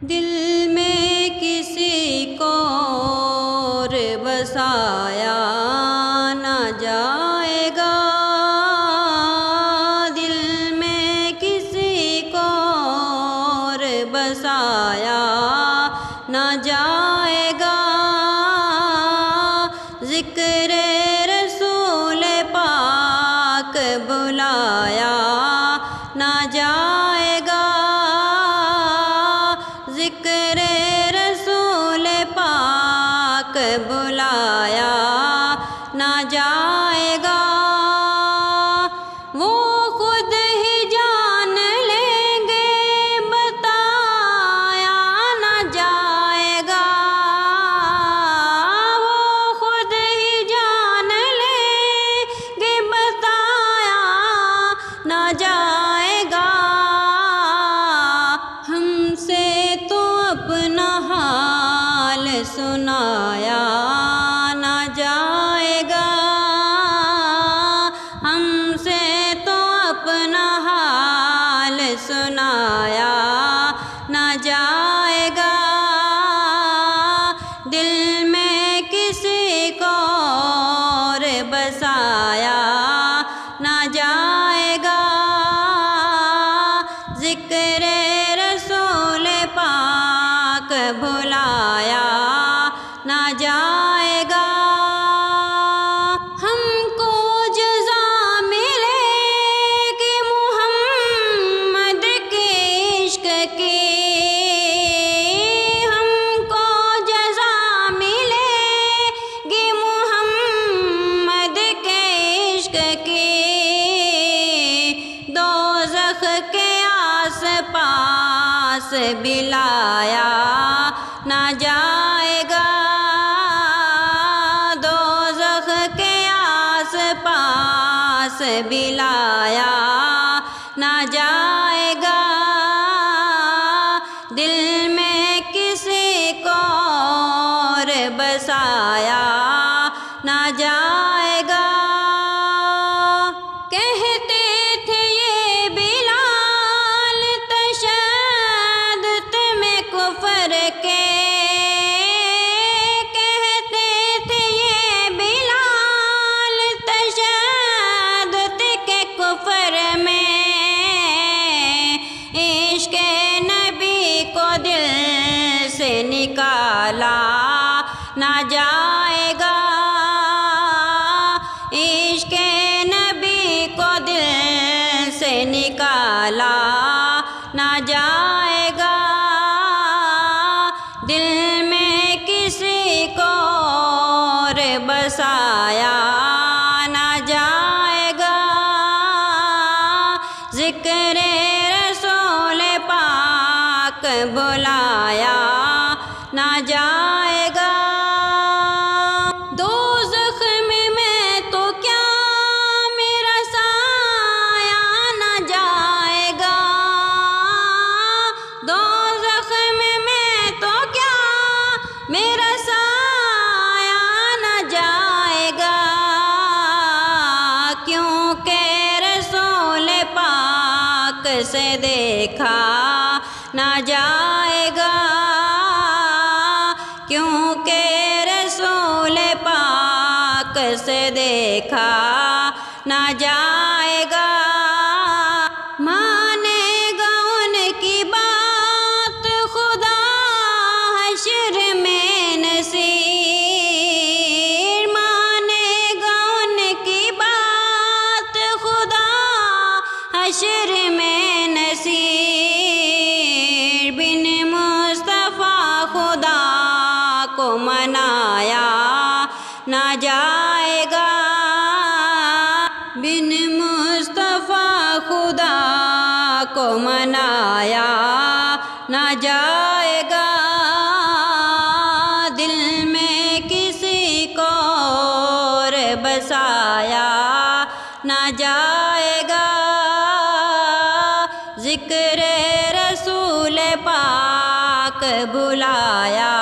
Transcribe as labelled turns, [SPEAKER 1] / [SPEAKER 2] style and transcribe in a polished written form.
[SPEAKER 1] دل میں کسی کو اور بسایا نہ جائے گا، دل میں کسی کو اور بسایا نہ جائے گا، ذکر رسول پاک بلایا نہ جائے گا، ذکر رسول پاک بلایا نہ جائے گا، وہ خود ہی جان لیں گے بتایا نہ جائے گا، وہ خود ہی جان لیں گے بتایا نہ جائے گا، ہم سے تو اپنا حال سنایا نہ جائے گا، ہم سے تو اپنا حال سنایا نہ جائے گا، دل میں کسی کو اور بسایا نہ جائے گا، ذکر رسول پاک بھلایا نہ جائے گا، ہم کو جزا ملے کہ محمد کے عشق کی، ہم کو جزا ملے کہ محمد کے عشق کی، دوزخ کے آس پاس بلایا نہ جائے گا، دوزخ کے آس پاس بلایا نہ جائے گا، دل میں کسی کو اور بسایا نہ جائے گا، کہتے تھے یہ بلال تشدد میں کفر کے، کہتے تھے یہ بلال تشدد کے کفر میں، عشق نبی کو دل سے نکالا نہ جائے گا، عشق نبی کو دل سے نکالا نہ جائے گا، دل میں کسی کو اور بسایا نہ جائے گا، ذکر رسول پاک بلایا نہ جائے گا، دوزخ میں تو کیا میرا سایہ نہ جائے گا، دوزخ میں تو کیا میرا سایہ نہ جائے گا، کیونکہ رسول پاک سے دیکھا نہ جائے گا، کیونکہ رسول پاک سے دیکھا نہ جائے گا، مانے گا ان کی بات خدا حشر میں نصیر، مانے گا ان کی بات خدا حشر میں نصیر، بن مصطفیٰ خدا کو منایا نہ جائے گا، بن مصطفیٰ خدا کو منایا نہ جائے گا، دل میں کسی کو اور بسایا نہ جائے گا، ذکر رسول پاک بلایا